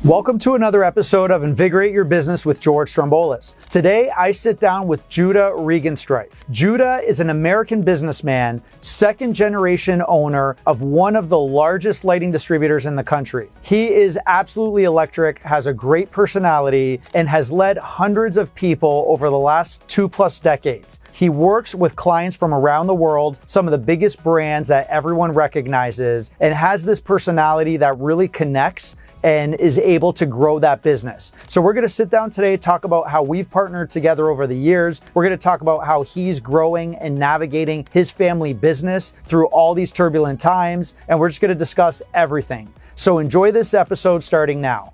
Welcome to another episode of Invigorate Your Business with George Stroumboulis. Today, I sit down with Judah Regenstreif. Judah is an American businessman, second-generation owner of one of the largest lighting distributors in the country. He is absolutely electric, has a great personality, and has led hundreds of people over the last 2+ decades. He works with clients from around the world, some of the biggest brands that everyone recognizes, and has this personality that really connects and is able to grow that business. So we're gonna sit down today, talk about how we've partnered together over the years. We're gonna talk about how he's growing and navigating his family business through all these turbulent times, and we're just gonna discuss everything. So enjoy this episode starting now.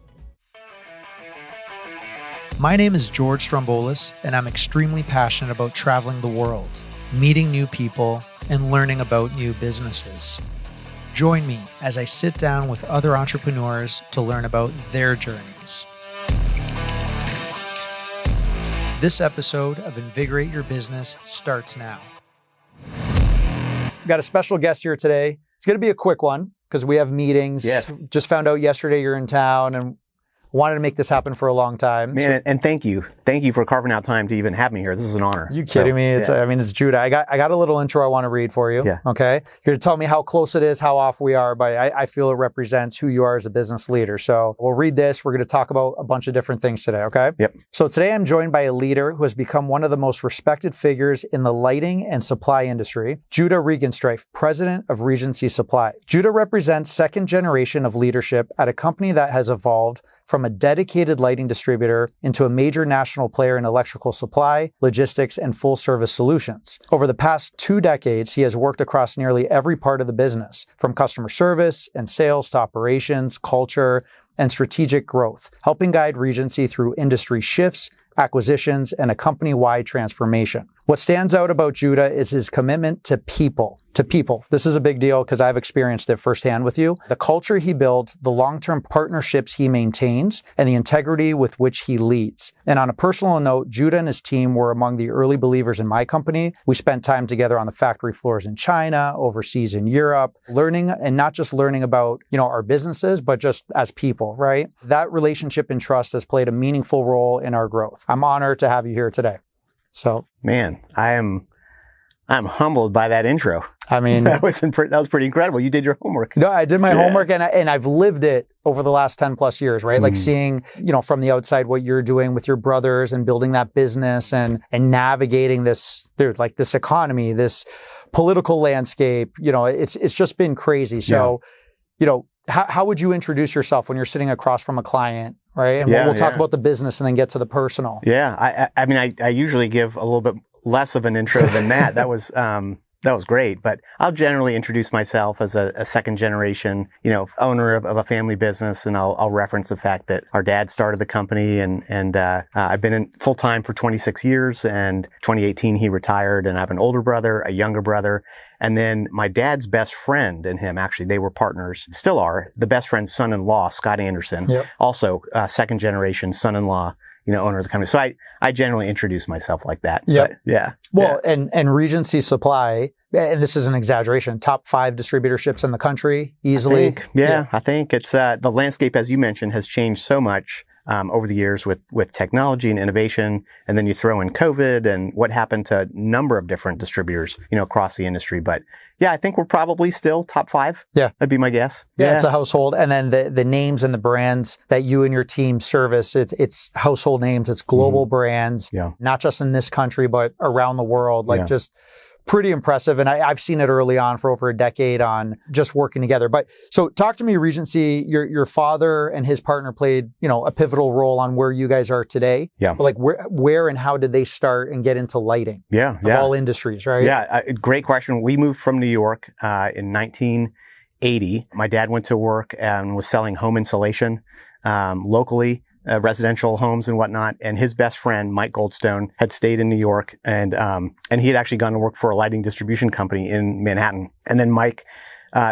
My name is George Stroumboulis, and I'm extremely passionate about traveling the world, meeting new people, and learning about new businesses. Join me as I sit down with other entrepreneurs to learn about their journeys. This episode of Invigorate Your Business starts now. We've got a special guest here today. It's going to be a quick one because we have meetings. Yes. Just found out yesterday you're in town and wanted to make this happen for a long time. Man, and thank you. Thank you for carving out time to even have me here. This is an honor. You kidding me? It's, yeah. it's Judah. I got a little intro I want to read for you. Yeah. Okay. You're going to tell me how close it is, how off we are, but I feel it represents who you are as a business leader. So we'll read this. We're going to talk about a bunch of different things today. Okay. Yep. So today I'm joined by a leader who has become one of the most respected figures in the lighting and supply industry, Judah Regenstreif, President of Regency Supply. Judah represents second generation of leadership at a company that has evolved from a dedicated lighting distributor into a major national player in electrical supply, logistics, and full-service solutions. Over the past 2 decades, he has worked across nearly every part of the business, from customer service and sales to operations, culture, and strategic growth, helping guide Regency through industry shifts, acquisitions, and a company-wide transformation. What stands out about Judah is his commitment to people. This is a big deal because I've experienced it firsthand with you. The culture he builds, the long-term partnerships he maintains, and the integrity with which he leads. And on a personal note, Judah and his team were among the early believers in my company. We spent time together on the factory floors in China, overseas in Europe, learning, and not just learning about, our businesses, but just as people, right? That relationship and trust has played a meaningful role in our growth. I'm honored to have you here today. So, man, I'm humbled by that intro. I mean, that was pretty incredible. You did your homework. No, I did my homework, and I've lived it over the last 10+ years, right? Like seeing, from the outside what you're doing with your brothers and building that business and navigating this economy, this political landscape. It's just been crazy. So, how would you introduce yourself when you're sitting across from a client, right? And we'll talk about the business and then get to the personal. Yeah, I usually give a little bit less of an intro than that. That was great, but I'll generally introduce myself as a second generation, owner of a family business, and I'll reference the fact that our dad started the company, and I've been in full time for 26 years, and 2018 he retired, and I have an older brother, a younger brother, and then my dad's best friend and him, actually, they were partners, still are, the best friend's son-in-law, Scott Anderson, also second generation son-in-law, owner of the company. So I generally introduce myself like that. Yeah. Well, and Regency Supply, and this is an exaggeration, top 5 distributorships in the country, easily. I think it's, the landscape, as you mentioned, has changed so much over the years with technology and innovation. And then you throw in COVID and what happened to a number of different distributors, across the industry. But yeah, I think we're probably still top 5. Yeah. That'd be my guess. Yeah. It's a household. And then the names and the brands that you and your team service, it's household names, it's global brands, not just in this country, but around the world. Just pretty impressive. And I've seen it early on for over a decade on just working together. But so talk to me, Regency, your father and his partner played, a pivotal role on where you guys are today. Yeah. But where and how did they start and get into lighting? Of all industries, right? Yeah. Great question. We moved from New York in 1980. My dad went to work and was selling home insulation locally. Residential homes and whatnot, and his best friend Mike Goldstone had stayed in New York, and he had actually gone to work for a lighting distribution company in Manhattan. And then Mike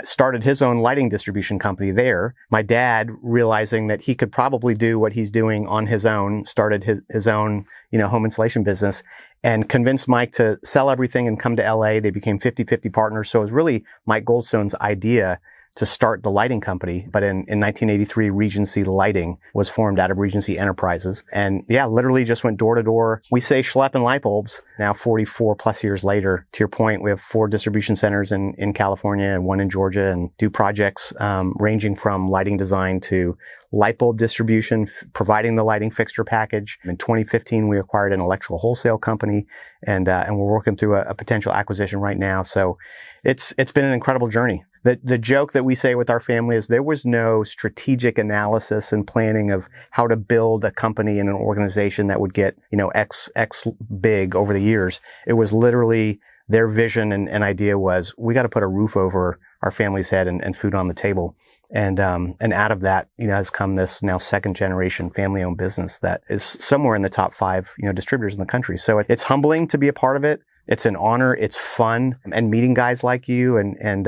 started his own lighting distribution company there. My dad, realizing that he could probably do what he's doing on his own, started his own home insulation business, and convinced Mike to sell everything and come to LA. They became 50-50 partners. So it was really Mike Goldstone's idea to start the lighting company. But in 1983, Regency Lighting was formed out of Regency Enterprises. And yeah, literally just went door to door. We say schlepping light bulbs. Now 44 plus years later, to your point, we have 4 distribution centers in California and 1 in Georgia, and do projects ranging from lighting design to light bulb distribution, providing the lighting fixture package. In 2015, we acquired an electrical wholesale company, and we're working through a potential acquisition right now. So it's been an incredible journey. The joke that we say with our family is there was no strategic analysis and planning of how to build a company and an organization that would get, X big over the years. It was literally their vision and idea was, we got to put a roof over our family's head and food on the table. And out of that, has come this now second generation family owned business that is somewhere in the top 5, distributors in the country. So it's humbling to be a part of it. It's an honor. It's fun. And meeting guys like you and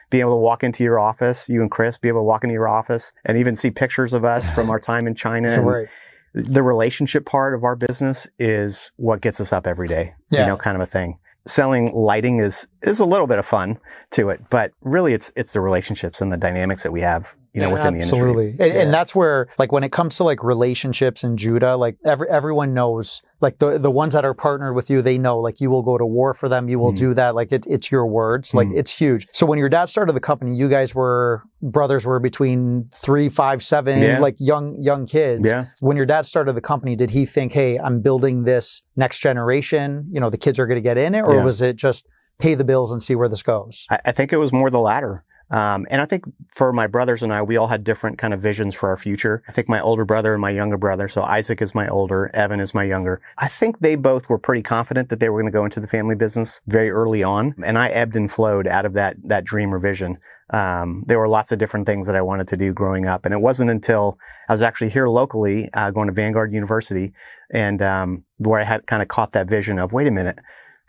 being able to walk into your office, you and Chris, be able to walk into your office and even see pictures of us from our time in China. Right. The relationship part of our business is what gets us up every day, kind of a thing. Selling lighting is a little bit of fun to it, but really it's the relationships and the dynamics that we have, within the industry. Absolutely. And that's where, like, when it comes to like relationships in Judah, like everyone knows, like the ones that are partnered with you, they know, like, you will go to war for them. You will do that. Like it's your words. Like it's huge. So when your dad started the company, you guys brothers were between 3, 5, 7, like young kids. Yeah. When your dad started the company, did he think, hey, I'm building this next generation, the kids are going to get in it? Or was it just pay the bills and see where this goes? I think it was more the latter. And I think for my brothers and I, we all had different kind of visions for our future. I think my older brother and my younger brother, so Isaac is my older, Evan is my younger. I think they both were pretty confident that they were going to go into the family business very early on. And I ebbed and flowed out of that dream or vision. There were lots of different things that I wanted to do growing up. And it wasn't until I was actually here locally, going to Vanguard University, and where I had kind of caught that vision of, wait a minute,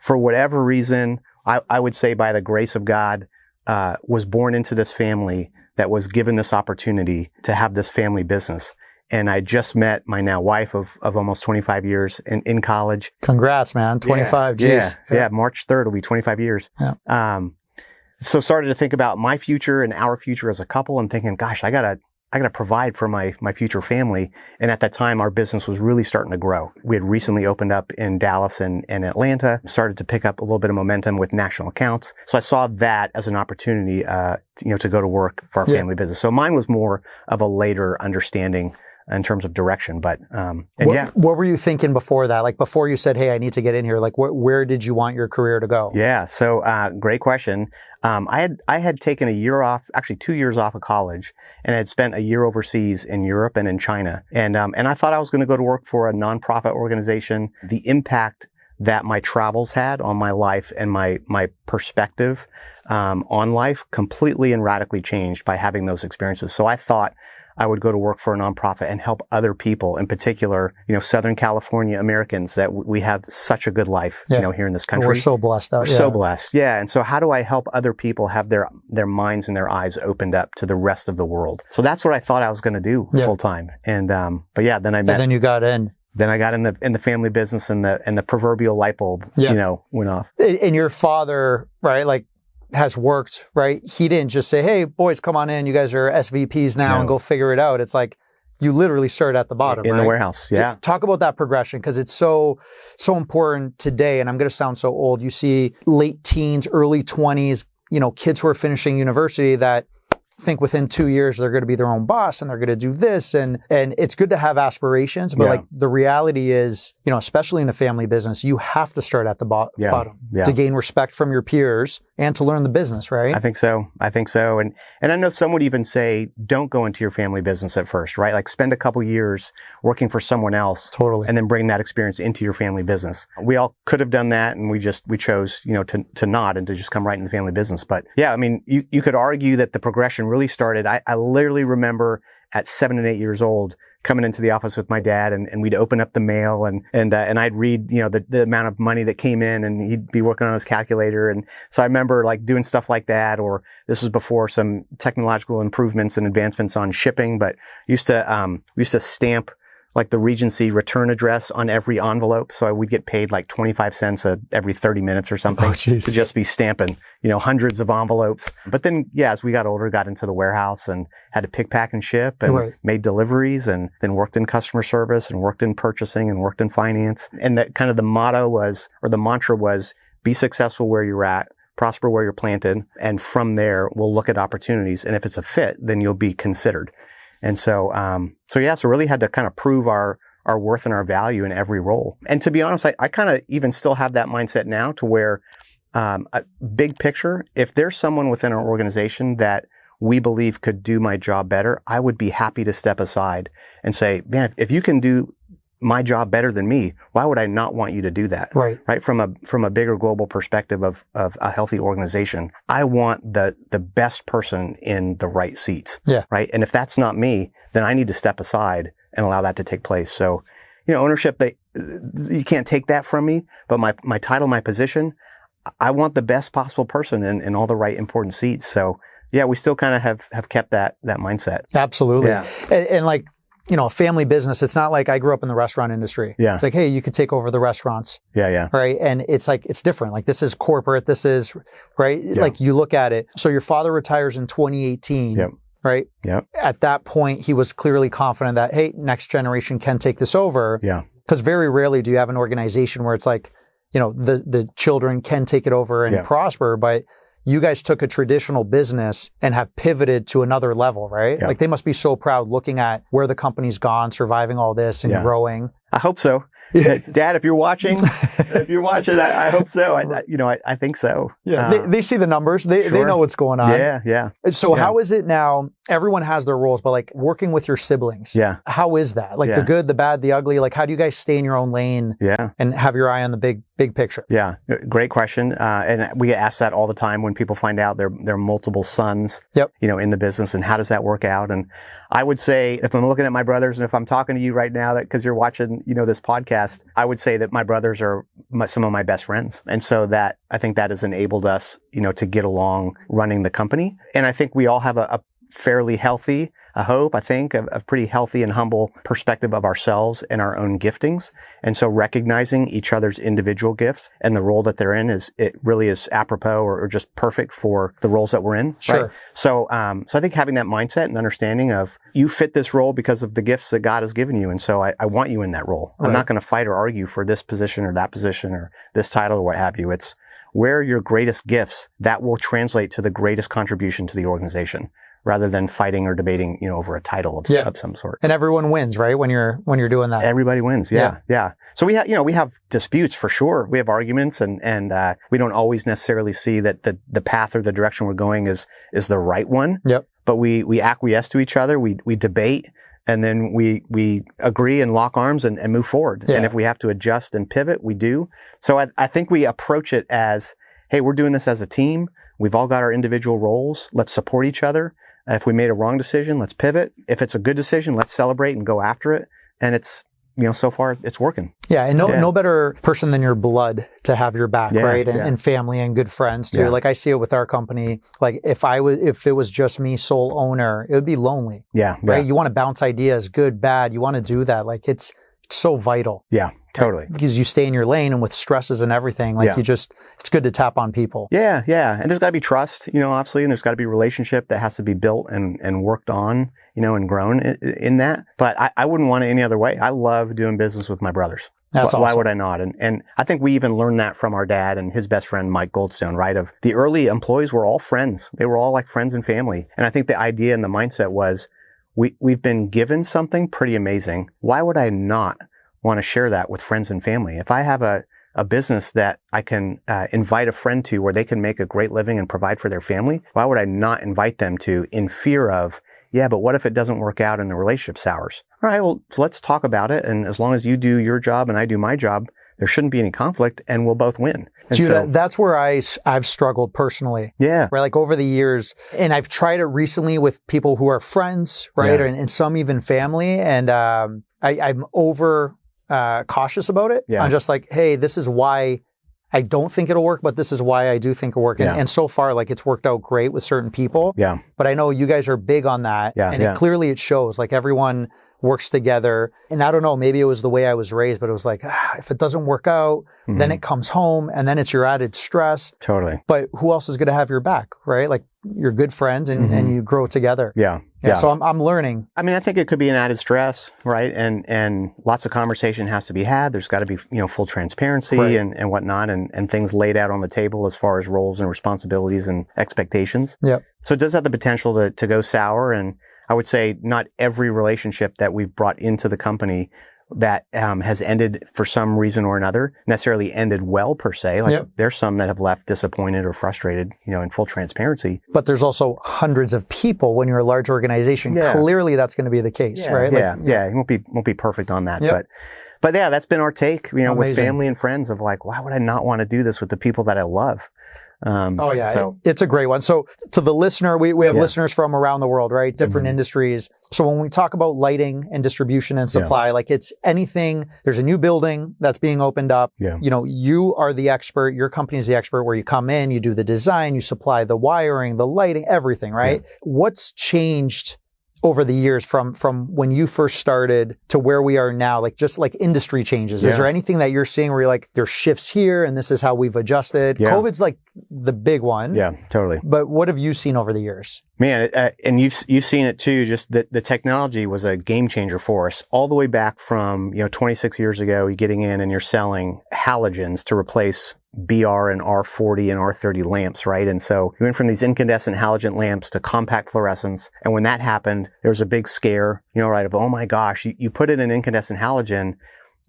for whatever reason, I would say by the grace of God, was born into this family that was given this opportunity to have this family business. And I just met my now wife of almost 25 years in college. Congrats, man. 25. Geez. Yeah. March 3rd will be 25 years. Yeah. So started to think about my future and our future as a couple and thinking, gosh, I gotta provide for my future family. And at that time, our business was really starting to grow. We had recently opened up in Dallas and Atlanta, started to pick up a little bit of momentum with national accounts. So I saw that as an opportunity, to go to work for our family business. So mine was more of a later understanding in terms of direction. But, what were you thinking before that? Like before you said, hey, I need to get in here, like where did you want your career to go? Yeah. So, great question. I had taken a year off, actually 2 years off of college, and I had spent a year overseas in Europe and in China. And I thought I was going to go to work for a nonprofit organization. The impact that my travels had on my life and my perspective, on life completely and radically changed by having those experiences. So I thought I would go to work for a nonprofit and help other people, in particular, Southern California Americans, that we have such a good life, here in this country. We're so blessed out. We're so blessed. Yeah. And so how do I help other people have their minds and their eyes opened up to the rest of the world? So that's what I thought I was going to do full time. And, then I met. And then you got in. Then I got in the family business and the proverbial light bulb, went off. And your father, right? Like, has worked, right? He didn't just say, hey, boys, come on in. You guys are SVPs now and go figure it out. It's like you literally started at the bottom, in the warehouse. Yeah. Talk about that progression, because it's so important today. And I'm going to sound so old. You see late teens, early 20s, kids who are finishing university that think within 2 years they're going to be their own boss and they're going to do this, and it's good to have aspirations, but like the reality is, especially in a family business, you have to start at the bottom to gain respect from your peers and to learn the business, right? I think so. And I know some would even say, don't go into your family business at first, right? Like spend a couple years working for someone else, totally, and then bring that experience into your family business. We all could have done that, and we chose, to not, and to just come right in the family business. But yeah, I mean, you could argue that the progression really started. I literally remember at 7 and 8 years old coming into the office with my dad, and we'd open up the mail and I'd read, the amount of money that came in, and he'd be working on his calculator. And so I remember like doing stuff like that, or this was before some technological improvements and advancements on shipping, but we used to stamp like the Regency return address on every envelope. So we'd get paid like 25 cents every 30 minutes or something to just be stamping, hundreds of envelopes. But then, as we got older, got into the warehouse and had to pick, pack, and ship and made deliveries and then worked in customer service and worked in purchasing and worked in finance. And that kind of the motto was, or the mantra was, be successful where you're at, prosper where you're planted. And from there, we'll look at opportunities. And if it's a fit, then you'll be considered. And so really had to kind of prove our worth and our value in every role. And to be honest, I kind of even still have that mindset now to where, a big picture, if there's someone within our organization that we believe could do my job better, I would be happy to step aside and say, man, if you can do my job better than me, why would I not want you to do that? Right. From a bigger global perspective of a healthy organization, I want the best person in the right seats. Yeah. Right. And if that's not me, then I need to step aside and allow that to take place. So, ownership, you can't take that from me, but my title, my position, I want the best possible person in all the right important seats. So we still kind of have kept that mindset. Absolutely. Yeah. And like, a family business, it's not like I grew up in the restaurant industry. Yeah. It's like, hey, you could take over the restaurants. Yeah. Right. And it's like, it's different. Like this is corporate. This is, right? Yeah. Like you look at it. So your father retires in 2018. Yep. Right. Yep. At that point, he was clearly confident that, hey, next generation can take this over. Yeah. Because very rarely do you have an organization where it's like, the children can take it over and prosper, but you guys took a traditional business and have pivoted to another level, right? Yeah. Like they must be so proud looking at where the company's gone, surviving all this and growing. I hope so. Dad, if you're watching, I hope so. I think so. Yeah, they see the numbers. They know what's going on. Yeah. So how is it now? Everyone has their roles, but like working with your siblings. Yeah. How is that? Like the good, the bad, the ugly. Like how do you guys stay in your own lane? Yeah. And have your eye on the big picture? Yeah. Great question. And we get asked that all the time when people find out there are multiple sons. Yep. In the business, and how does that work out? And I would say, if I'm looking at my brothers, and if I'm talking to you right now, that because you're watching, this podcast, I would say that my brothers are some of my best friends. And so that, I think that has enabled us, to get along running the company. And I think we all have a fairly healthy, a pretty healthy and humble perspective of ourselves and our own giftings. And so recognizing each other's individual gifts and the role that they're in it really is apropos or just perfect for the roles that we're in. Sure. Right? So I think having that mindset and understanding of you fit this role because of the gifts that God has given you. And so I want you in that role. Right. I'm not going to fight or argue for this position or that position or this title or what have you. It's where are your greatest gifts that will translate to the greatest contribution to the organization, rather than fighting or debating, over a title of some sort. And everyone wins, right? When you're doing that. Everybody wins. Yeah. So we have disputes for sure. We have arguments and we don't always necessarily see that the path or the direction we're going is the right one. Yep. But we acquiesce to each other. We debate and then we agree and lock arms and move forward. Yeah. And if we have to adjust and pivot, we do. So I think we approach it as, hey, we're doing this as a team. We've all got our individual roles. Let's support each other. If we made a wrong decision, let's pivot. If it's a good decision, let's celebrate and go after it. And it's, so far it's working. Yeah. And no better person than your blood to have your back, right? And family and good friends too. Yeah. Like I see it with our company. Like if it was just me, sole owner, it would be lonely. Yeah. Right. You want to bounce ideas, good, bad. You want to do that. Like it's so vital. Yeah. Totally. Right? Because you stay in your lane and with stresses and everything, like it's good to tap on people. Yeah. And there's got to be trust, obviously, and there's got to be relationship that has to be built and worked on, and grown in that. But I wouldn't want it any other way. I love doing business with my brothers. That's awesome. Why would I not? And I think we even learned that from our dad and his best friend, Mike Goldstone, right? Of the early employees were all friends. They were all like friends and family. And I think the idea and the mindset was we've been given something pretty amazing. Why would I not want to share that with friends and family? If I have a business that I can invite a friend to where they can make a great living and provide for their family, why would I not invite them to in fear of, but what if it doesn't work out and the relationship sours? All right, well, so let's talk about it. And as long as you do your job and I do my job, there shouldn't be any conflict and we'll both win. And Judah, that's where I've struggled personally. Yeah. Right. Like over the years, and I've tried it recently with people who are friends, right? Yeah. And some even family. And I'm over cautious about it. Yeah. I'm just like, hey, this is why I don't think it'll work, but this is why I do think it'll work. And so far, like it's worked out great with certain people. Yeah. But I know you guys are big on that. Yeah. And clearly it shows. Like everyone, works together. And I don't know, maybe it was the way I was raised, but it was like, if it doesn't work out, then it comes home and then it's your added stress. Totally. But who else is going to have your back, right? Like you're good friends and you grow together. Yeah. So I'm learning. I mean, I think it could be an added stress, right? And lots of conversation has to be had. There's got to be, full transparency and whatnot, and things laid out on the table as far as roles and responsibilities and expectations. Yep. So it does have the potential to go sour. And I would say not every relationship that we've brought into the company that has ended for some reason or another necessarily ended well per se. Like there's some that have left disappointed or frustrated, in full transparency. But there's also hundreds of people when you're a large organization. Yeah. Clearly that's going to be the case, right? It won't be perfect on that. But yeah, that's been our take, with family and friends of like, why would I not want to do this with the people that I love? So it's a great one. So to the listener, we have listeners from around the world, right? Different industries. So when we talk about lighting and distribution and supply, like it's anything, there's a new building that's being opened up. Yeah. You are the expert, your company is the expert where you come in, you do the design, you supply the wiring, the lighting, everything, right? Yeah. What's changed over the years from when you first started to where we are now, like just like industry changes? Is there anything that you're seeing where you're like, there's shifts here and this is how we've adjusted? Yeah. COVID's like the big one. Yeah, totally. But what have you seen over the years? Man, and you've seen it too, just that the technology was a game changer for us all the way back from, 26 years ago, you're getting in and you're selling halogens to replace BR and R40 and R30 lamps, right? And so you went from these incandescent halogen lamps to compact fluorescence. And when that happened, there was a big scare, right, of, oh my gosh, you put in an incandescent halogen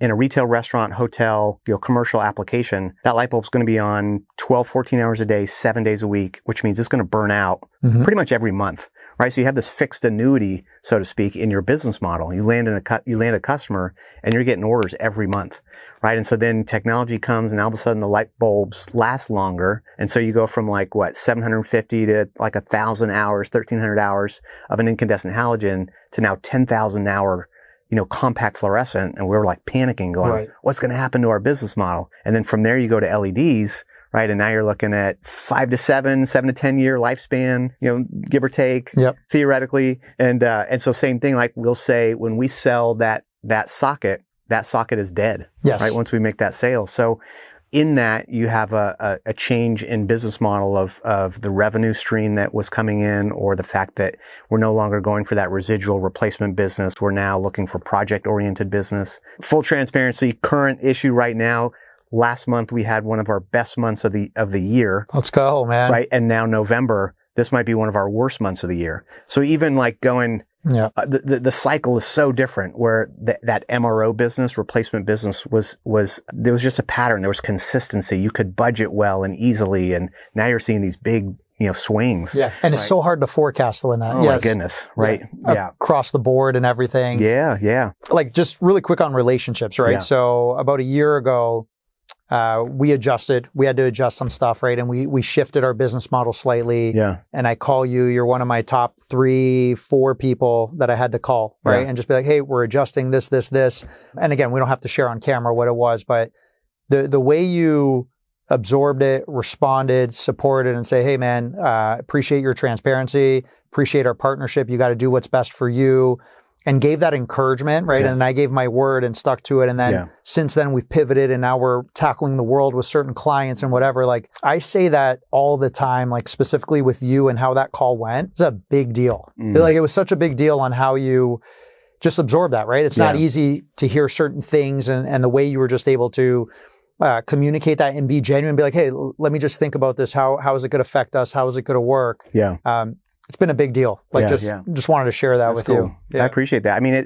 in a retail, restaurant, hotel, commercial application, that light bulb's going to be on 12, 14 hours a day, 7 days a week, which means it's going to burn out pretty much every month, right? So you have this fixed annuity, so to speak, in your business model. You land a customer and you're getting orders every month, right? And so then technology comes and all of a sudden the light bulbs last longer. And so you go from 750 to 1,000 hours, 1,300 hours of an incandescent halogen to now 10,000 hour compact fluorescent, and we were panicking going, what's going to happen to our business model? And then from there you go to LEDs, right? And now you're looking at 5 to 7 to 10 year lifespan, give or take, theoretically. And so same thing, we'll say when we sell that socket is dead, right? Once we make that sale. So in that, you have a change in business model of the revenue stream that was coming in, or the fact that we're no longer going for that residual replacement business. We're now looking for project-oriented business. Full transparency, current issue right now, last month we had one of our best months of the year. Let's go, man. Right? And now November, this might be one of our worst months of the year. So even going... Yeah. The cycle is so different where that MRO business, replacement business there was just a pattern. There was consistency. You could budget well and easily. And now you're seeing these big, swings. Yeah. And it's so hard to forecast when that. Oh my goodness. Right. Yeah. Across the board and everything. Yeah. Yeah. Just really quick on relationships, right? Yeah. So about a year ago, we adjusted. We had to adjust some stuff, right? And we shifted our business model slightly. Yeah. And I call you. You're one of my top 3-4 people that I had to call, right? Yeah. And just be like, hey, we're adjusting this. And again, we don't have to share on camera what it was, but the way you absorbed it, responded, supported, and say, hey, man, appreciate your transparency, appreciate our partnership. You got to do what's best for you. And gave that encouragement, right? Yeah. And I gave my word and stuck to it. And then since then we've pivoted and now we're tackling the world with certain clients and whatever. I say that all the time, specifically with you and how that call went. It's a big deal. It was such a big deal on how you just absorb that, right? It's not easy to hear certain things and the way you were just able to communicate that and be genuine and be like, hey, let me just think about this. How is it going to affect us? How is it going to work? Yeah. It's been a big deal. Just wanted to share that with you. Yeah. I appreciate that. I mean,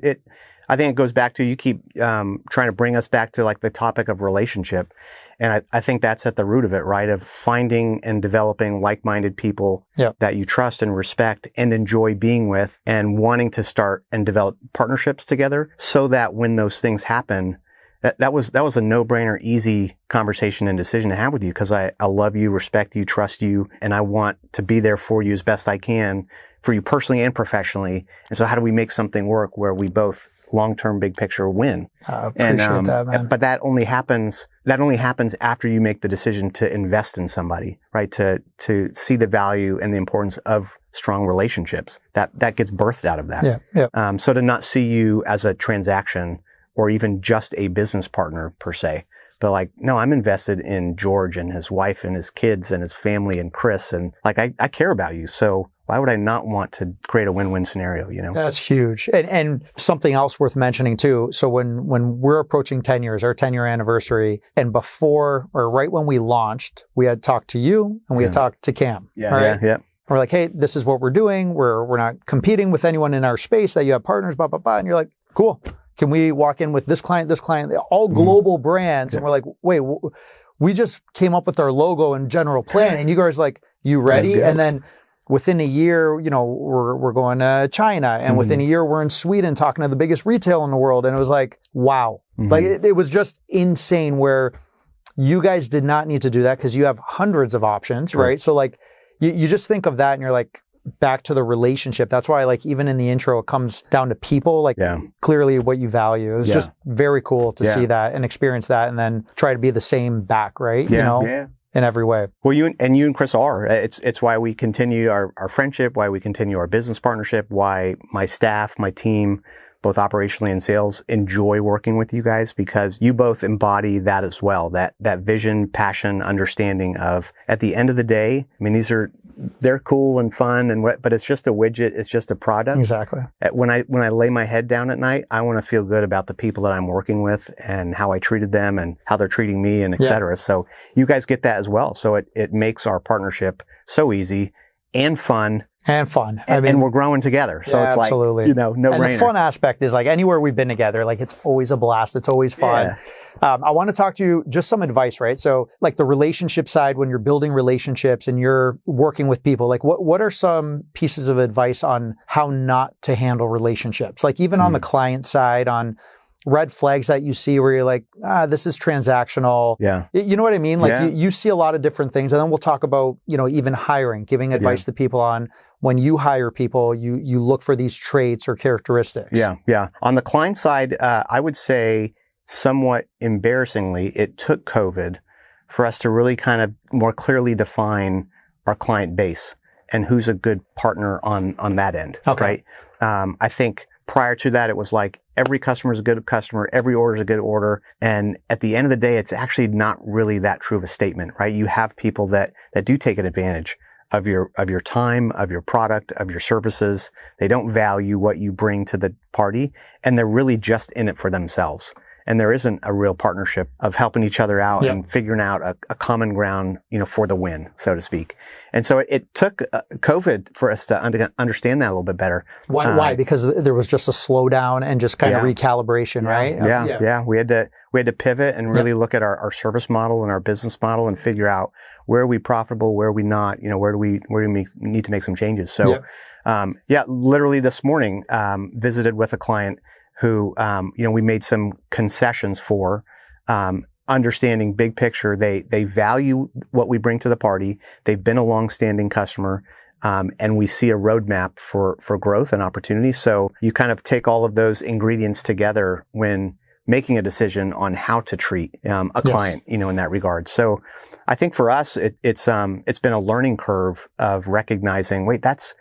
I think it goes back to, you keep trying to bring us back to the topic of relationship. And I think that's at the root of it, right? Of finding and developing like-minded people that you trust and respect and enjoy being with, and wanting to start and develop partnerships together so that when those things happen, that was a no-brainer, easy conversation and decision to have with you, because I love you, respect you, trust you, and I want to be there for you as best I can, for you personally and professionally. And so how do we make something work where we both long-term big picture win. I appreciate that, man. But that only happens after you make the decision to invest in somebody, right? To see the value and the importance of strong relationships. That gets birthed out of that. Yeah. So to not see you as a transaction or even just a business partner per se, but like, no, I'm invested in George and his wife and his kids and his family and Chris. And like, I care about you. So why would I not want to create a win-win scenario, you know? That's huge. And something else worth mentioning too. So when we're approaching 10 years, our 10-year anniversary, and before or right when we launched, we had talked to you and we had talked to Cam. Yeah. We're like, hey, this is what we're doing. We're not competing with anyone in our space, that you have partners, blah, blah, blah. And you're like, cool. Can we walk in with this client, all global brands? And we're like, wait, we just came up with our logo and general plan. And you guys are like, you ready? And then within a year, you know, we're going to China. And within a year, we're in Sweden talking to the biggest retail in the world. And it was like, wow. Like it was just insane where you guys did not need to do that because you have hundreds of options, right? So like, you just think of that and you're like, back to the relationship. That's why, like, even in the intro, it comes down to people, like clearly what you value. It was just very cool to see that and experience that and then try to be the same back, right? You know, in every way. Well, you and Chris are. It's why we continue our friendship, why we continue our business partnership, why my staff, my team, both operationally and sales, enjoy working with you guys, because you both embody that as well. That vision, passion, understanding of, at the end of the day, I mean, they're cool and fun but it's just a widget. It's just a product. Exactly. When I lay my head down at night, I want to feel good about the people that I'm working with and how I treated them and how they're treating me and et cetera. So you guys get that as well. So it makes our partnership so easy and fun. I mean, and we're growing together. So it's absolutely. Like, you know, no brainer. And the fun aspect is, like, anywhere we've been together, like, it's always a blast. It's always fun. I want to talk to you, just some advice, right? So like the relationship side, when you're building relationships and you're working with people, like what are some pieces of advice on how not to handle relationships? Like even on the client side, on red flags that you see where you're like, this is transactional. Yeah. You know what I mean? Like you see a lot of different things. And then we'll talk about, you know, even hiring, giving advice to people on when you hire people, you look for these traits or characteristics. Yeah. On the client side, I would say, somewhat embarrassingly, it took COVID for us to really kind of more clearly define our client base and who's a good partner on that end, right? I think prior to that, it was like every customer is a good customer, every order is a good order. And at the end of the day, it's actually not really that true of a statement, right? You have people that do take an advantage of your time, of your product, of your services. They don't value what you bring to the party, and they're really just in it for themselves. And there isn't a real partnership of helping each other out and figuring out a common ground, you know, for the win, so to speak. And so it took COVID for us to understand that a little bit better. Why? Because there was just a slowdown and just kind of recalibration, right? Yeah. We had to pivot and really look at our service model and our business model and figure out where are we profitable, where are we not, you know, where do we need to make some changes. So, literally this morning, visited with a client who, you know, we made some concessions for, understanding big picture. They value what we bring to the party. They've been a long-standing customer, and we see a roadmap for growth and opportunity. So you kind of take all of those ingredients together when making a decision on how to treat a client, you know, in that regard. So I think for us, it's been a learning curve of recognizing, wait, that's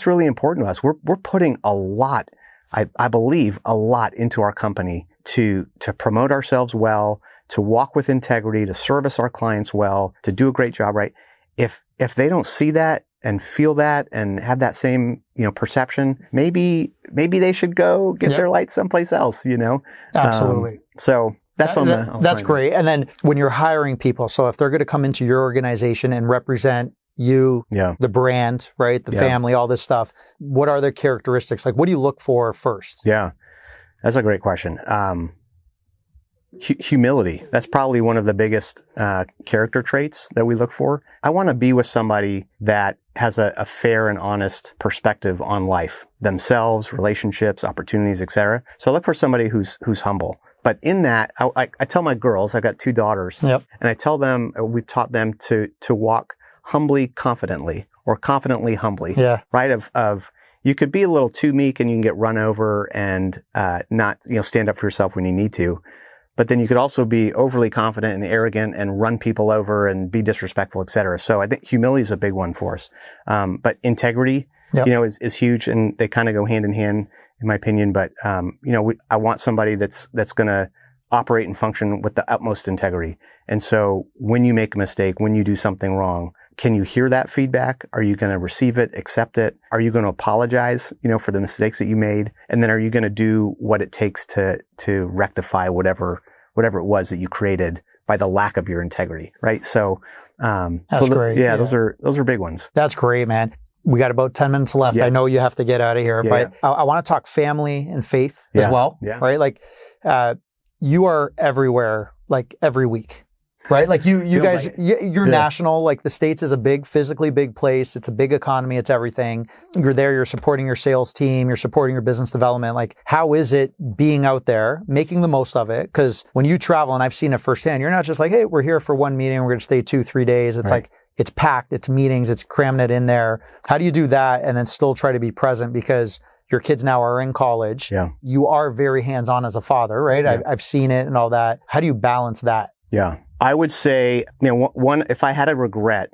really important to us. We're putting a lot, I believe, a lot into our company to promote ourselves well, to walk with integrity, to service our clients well, to do a great job, right? If they don't see that and feel that and have that same, you know, perception, maybe they should go get their light someplace else, you know? Absolutely. So that's great. And then when you're hiring people, so if they're going to come into your organization and represent you, the brand, right? The family, all this stuff. What are their characteristics? Like, what do you look for first? Yeah, that's a great question. Humility. That's probably one of the biggest character traits that we look for. I want to be with somebody that has a fair and honest perspective on life, themselves, relationships, opportunities, etc. So I look for somebody who's humble. But in that, I tell my girls, I got 2 daughters, and I tell them, we've taught them to walk humbly, confidently, or confidently, humbly, right? Of you could be a little too meek and you can get run over and not, stand up for yourself when you need to. But then you could also be overly confident and arrogant and run people over and be disrespectful, et cetera. So I think humility is a big one for us. But integrity, is huge, and they kind of go hand in hand, in my opinion. But, I want somebody that's going to operate and function with the utmost integrity. And so when you make a mistake, when you do something wrong, can you hear that feedback? Are you going to receive it, accept it? Are you going to apologize, for the mistakes that you made? And then are you going to do what it takes to rectify whatever it was that you created by the lack of your integrity, right? So, that's great. Yeah, those are big ones. That's great, man. We got about 10 minutes left. Yeah. I know you have to get out of here, but I want to talk family and faith as well, right? Like, you are everywhere, like every week. Right? Like you guys, you're national. Like the States is a physically big place. It's a big economy. It's everything. You're there. You're supporting your sales team. You're supporting your business development. Like, how is it being out there, making the most of it? Because when you travel, and I've seen it firsthand, you're not just like, hey, we're here for one meeting. We're going to stay 2-3 days. It's like, it's packed. It's meetings. It's cramming it in there. How do you do that and then still try to be present? Because your kids now are in college. Yeah. You are very hands-on as a father, right? Yeah. I've seen it and all that. How do you balance that? Yeah. I would say, one, if I had a regret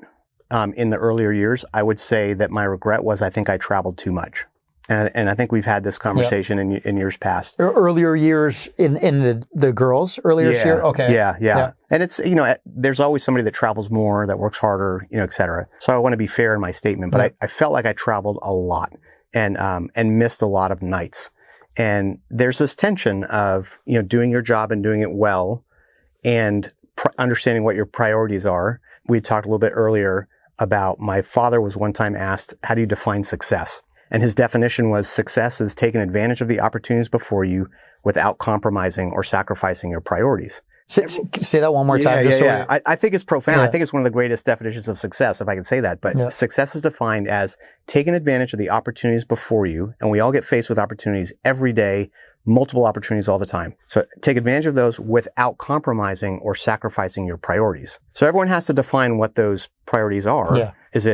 in the earlier years, I would say that my regret was I think I traveled too much. And I think we've had this conversation in years past. Earlier years in the girls' earlier year? Okay. Yeah. And it's, there's always somebody that travels more, that works harder, et cetera. So I want to be fair in my statement, but I felt like I traveled a lot and missed a lot of nights. And there's this tension of, doing your job and doing it well and understanding what your priorities are. We talked a little bit earlier about my father was one time asked, how do you define success? And his definition was success is taking advantage of the opportunities before you without compromising or sacrificing your priorities. Say that one more time. I think it's profound. I think it's one of the greatest definitions of success, if I can say that. But success is defined as taking advantage of the opportunities before you. And we all get faced with opportunities every day, multiple opportunities all the time. So take advantage of those without compromising or sacrificing your priorities. So everyone has to define what those priorities are. Yeah. Is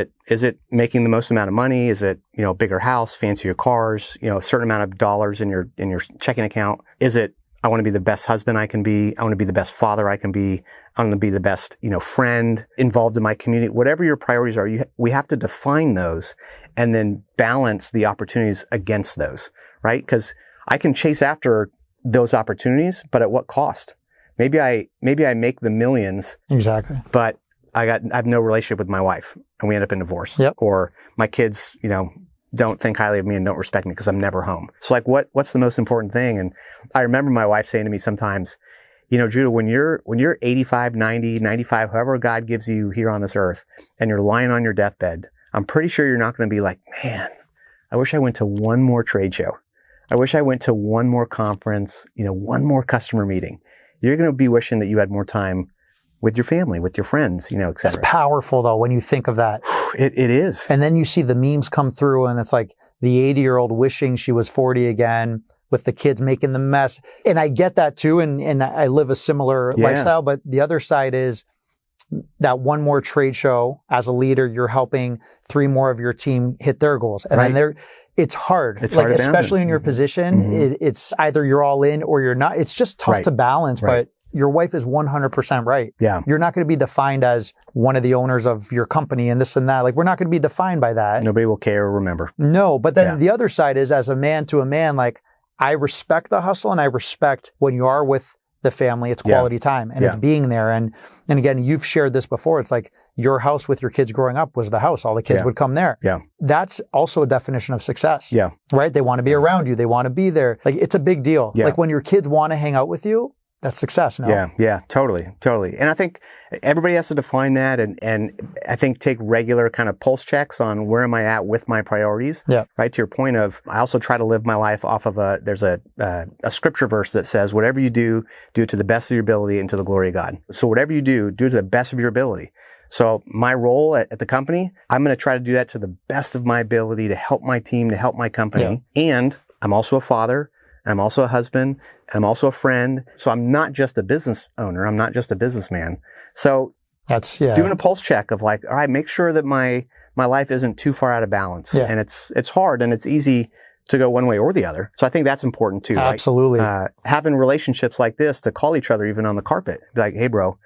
it making the most amount of money? Is it, bigger house, fancier cars, a certain amount of dollars in your checking account? Is it, I want to be the best husband I can be. I want to be the best father I can be. I want to be the best, friend involved in my community. Whatever your priorities are, we have to define those and then balance the opportunities against those, right? Because I can chase after those opportunities, but at what cost? Maybe I make the millions. Exactly. But I have no relationship with my wife and we end up in divorce. Yep. Or my kids, don't think highly of me and don't respect me because I'm never home. So like what's the most important thing? And I remember my wife saying to me sometimes, Judah, when you're 85, 90, 95, however God gives you here on this earth and you're lying on your deathbed, I'm pretty sure you're not going to be like, man, I wish I went to one more trade show. I wish I went to one more conference, one more customer meeting. You're going to be wishing that you had more time with your family, with your friends, et cetera. It's powerful though when you think of that. It is. And then you see the memes come through and it's like the 80-year-old wishing she was 40 again with the kids making the mess. And I get that too. And I live a similar lifestyle. But the other side is that one more trade show as a leader, you're helping 3 more of your team hit their goals. And then it's hard. It's hard especially in your position. Mm-hmm. It's either you're all in or you're not. It's just tough to balance. But your wife is 100% right. Yeah. You're not going to be defined as one of the owners of your company and this and that. Like, we're not going to be defined by that. Nobody will care or remember. No, but then the other side is as a man to a man, like, I respect the hustle and I respect when you are with the family, it's quality time and it's being there. And again, you've shared this before. It's like your house with your kids growing up was the house. All the kids would come there. Yeah. That's also a definition of success. Yeah. Right? They want to be around you. They want to be there. Like, it's a big deal. Yeah. Like when your kids want to hang out with you, that's success, no? Yeah, totally. And I think everybody has to define that and I think take regular kind of pulse checks on where am I at with my priorities. Yeah. Right? To your point of, I also try to live my life off of there's a scripture verse that says, whatever you do it to the best of your ability and to the glory of God. So whatever you do it to the best of your ability. So my role at the company, I'm going to try to do that to the best of my ability to help my team, to help my company. Yeah. And I'm also a father. I'm also a husband, and I'm also a friend. So I'm not just a business owner. I'm not just a businessman. So that's doing a pulse check of like, all right, make sure that my my life isn't too far out of balance. Yeah. And it's hard and it's easy to go one way or the other. So I think that's important too. Absolutely. Right? Having relationships like this to call each other even on the carpet. Be like, hey bro,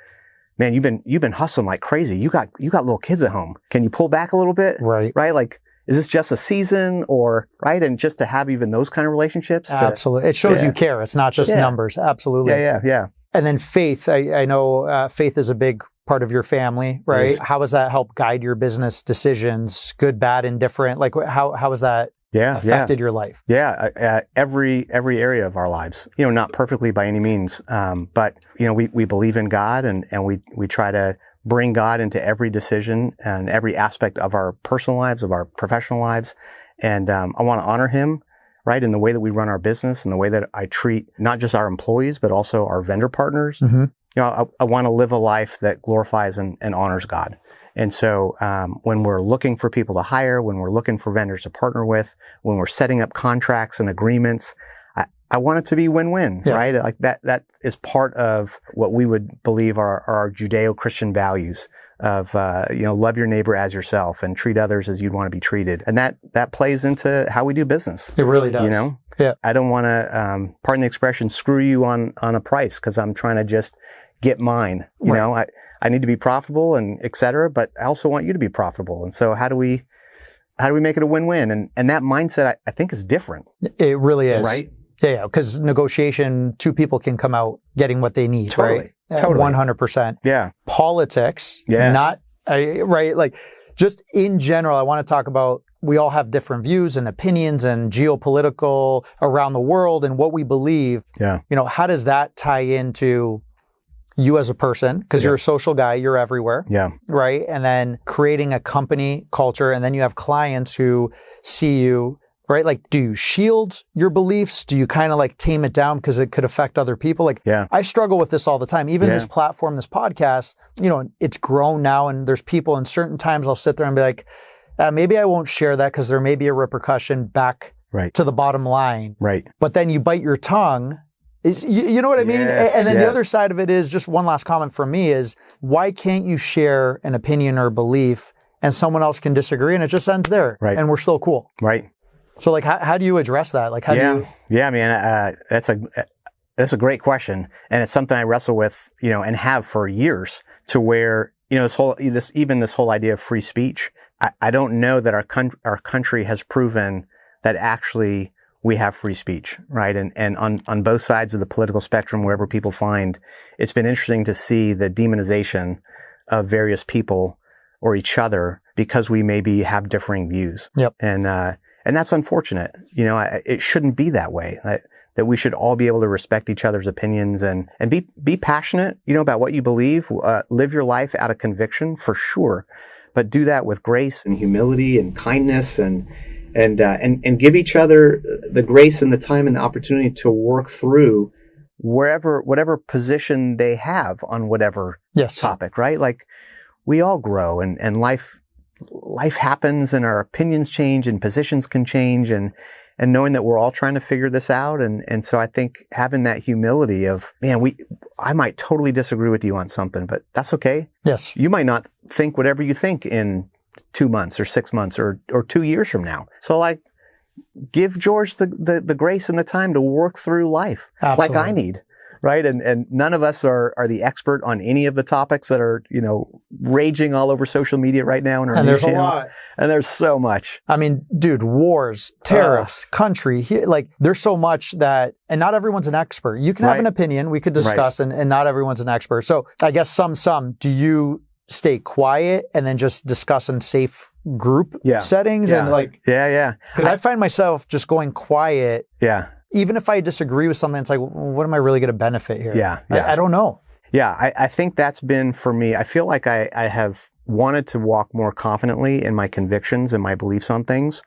man, you've been hustling like crazy. You got little kids at home. Can you pull back a little bit? Right. Right? Like, is this just a season or, right? And just to have even those kind of relationships. Absolutely. It shows you care. It's not just numbers. Absolutely. Yeah. And then faith. I know faith is a big part of your family, right? Yes. How has that helped guide your business decisions, good, bad, indifferent? Like how has that affected your life? Yeah. Every area of our lives, not perfectly by any means. But, we believe in God and we try to bring God into every decision and every aspect of our personal lives, of our professional lives. And I want to honor him, right, in the way that we run our business and the way that I treat not just our employees, but also our vendor partners. Mm-hmm. I want to live a life that glorifies and honors God. And so when we're looking for people to hire, when we're looking for vendors to partner with, when we're setting up contracts and agreements, I want it to be win-win, right? Like that is part of what we would believe are our Judeo-Christian values of, love your neighbor as yourself and treat others as you'd want to be treated. And that plays into how we do business. It really does. Yeah. I don't want to, pardon the expression, screw you on a price because I'm trying to just get mine. You know, I need to be profitable and et cetera, but I also want you to be profitable. And so how do we make it a win-win? And that mindset, I think, is different. It really is. Right? Yeah, because negotiation, two people can come out getting what they need, Totally. right? Totally. 100%. Yeah. Politics, Yeah. right? Like, just in general, I want to talk about, we all have different views and opinions and geopolitical around the world and what we believe. Yeah. How does that tie into you as a person? Because you're a social guy, you're everywhere. Yeah. Right? And then creating a company culture, and then you have clients who see you, right? Like, do you shield your beliefs? Do you kind of like tame it down because it could affect other people? Like, I struggle with this all the time. Even this platform, this podcast, it's grown now, and there's people, and certain times I'll sit there and be like, maybe I won't share that because there may be a repercussion back to the bottom line. Right. But then you bite your tongue. You know what I mean? Yes, and then the other side of it is, just one last comment from me is, why can't you share an opinion or belief and someone else can disagree and it just ends there and we're still cool? Right. So like, how do you address that? Like, how do you? Yeah, man, that's a great question. And it's something I wrestle with, and have for years, to where, this whole idea of free speech, I don't know that our country has proven that actually we have free speech, right? And on both sides of the political spectrum, wherever people find, it's been interesting to see the demonization of various people or each other because we maybe have differing views. Yep. And that's unfortunate. It shouldn't be that way. That we should all be able to respect each other's opinions and be passionate, about what you believe. Live your life out of conviction, for sure, but do that with grace and humility and kindness and give each other the grace and the time and the opportunity to work through whatever position they have on whatever topic, right? Like, we all grow and life happens and our opinions change and positions can change and knowing that we're all trying to figure this out. And so I think having that humility of, man, I might totally disagree with you on something, but that's okay. Yes. You might not think whatever you think in 2 months or 6 months or 2 years from now. So like, give George the grace and the time to work through life. Absolutely. Like I need. Right. And none of us are the expert on any of the topics that are, raging all over social media right now in our news channels. A lot. And there's so much. I mean, dude, wars, tariffs, country, like there's so much that, and not everyone's an expert. You can have an opinion, we could discuss, and not everyone's an expert. So I guess do you stay quiet and then just discuss in safe group settings? And like, because I find myself just going quiet. Yeah. Even if I disagree with something, it's like, what am I really going to benefit here? Yeah. I don't know. Yeah, I think that's been, for me, I feel like I have wanted to walk more confidently in my convictions and my beliefs on things,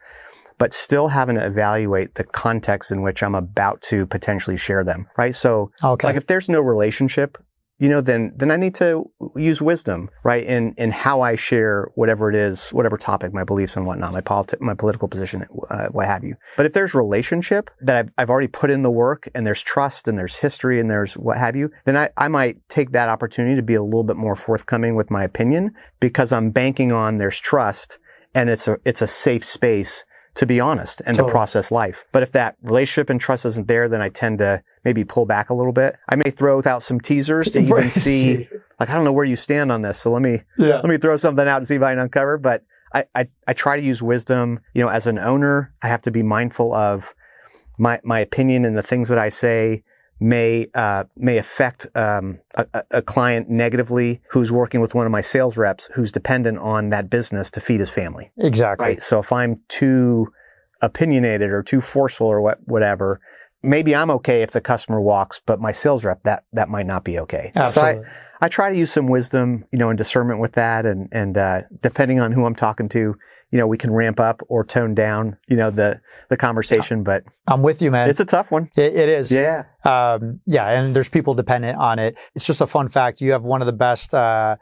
but still having to evaluate the context in which I'm about to potentially share them, right? So, like, if there's no relationship, then I need to use wisdom, right? In how I share whatever it is, whatever topic, my beliefs and whatnot, my political position, what have you. But if there's relationship that I've already put in the work and there's trust and there's history and there's what have you, then I might take that opportunity to be a little bit more forthcoming with my opinion because I'm banking on there's trust and it's a safe space to be honest and to process life. But if that relationship and trust isn't there, then I tend to maybe pull back a little bit. I may throw out some teasers to even see, like, I don't know where you stand on this. So let me throw something out and see if I can uncover. But I try to use wisdom. You know, as an owner, I have to be mindful of my opinion, and the things that I say may affect a client negatively who's working with one of my sales reps who's dependent on that business to feed his family. Exactly. Right. So if I'm too opinionated or too forceful or whatever, maybe I'm okay if the customer walks, but my sales rep, that might not be okay. Absolutely. So I try to use some wisdom, you know, and discernment with that, and depending on who I'm talking to, you know, we can ramp up or tone down, you know, the conversation. But I'm with you, man. It's a tough one. It is. Yeah. And there's people dependent on it. It's just a fun fact. You have one of the best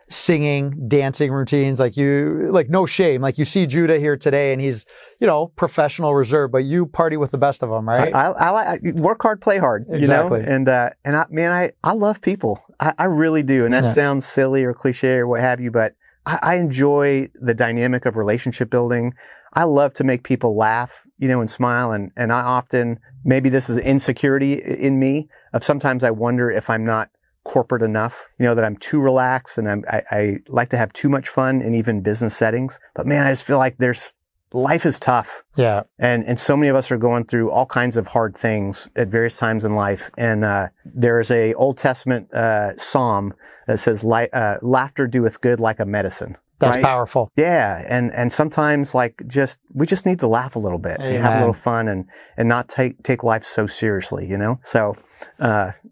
singing, dancing routines. Like no shame. Like you see Judah here today, and he's, you know, professional, reserved, but you party with the best of them, right? I work hard, play hard. Exactly. You know? And I love people. I really do. And that sounds silly or cliche or what have you, but I enjoy the dynamic of relationship building. I love to make people laugh, you know, and smile. And I often, maybe this is insecurity in me, of sometimes I wonder if I'm not corporate enough, you know, that I'm too relaxed, and I like to have too much fun in even business settings. But man, I just feel like life is tough. Yeah. And so many of us are going through all kinds of hard things at various times in life. And there is a Old Testament psalm that says, laughter doeth good like a medicine. That's powerful. Yeah. And sometimes we just need to laugh a little bit and have a little fun and not take life so seriously, you know? So,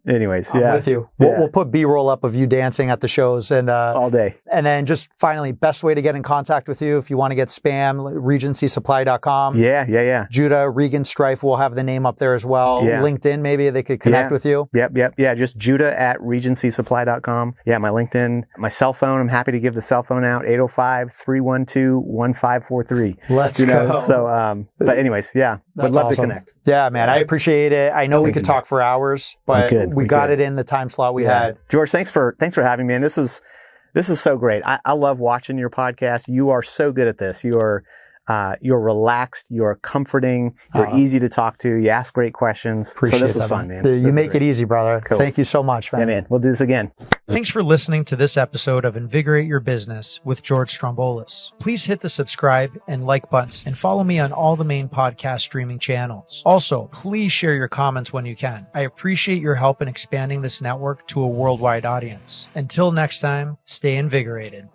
anyways, I'm with you. We'll put B-roll up of you dancing at the shows and all day. And then just finally, best way to get in contact with you if you want to get spam, regencysupply.com. Yeah. Judah, Regenstreif, we'll have the name up there as well. Yeah. LinkedIn, maybe they could connect with you. Yep. Yeah, just Judah at regencysupply.com. Yeah, my LinkedIn, my cell phone. I'm happy to give the cell phone out, 805-312-1543. Let's go. So, but anyways, would love to connect. Yeah, man, I appreciate it. I know we could talk for hours, but we got it in the time slot we had. George, thanks for having me. And this is so great. I love watching your podcast. You are so good at this. You're relaxed. You're comforting. You're easy to talk to. You ask great questions. Appreciate so this that, is fun, man. You make it easy, brother. Cool. Thank you so much, man. Yeah, man. We'll do this again. Thanks for listening to this episode of Invigorate Your Business with George Stroumboulis. Please hit the subscribe and like buttons and follow me on all the main podcast streaming channels. Also, please share your comments when you can. I appreciate your help in expanding this network to a worldwide audience. Until next time, stay invigorated.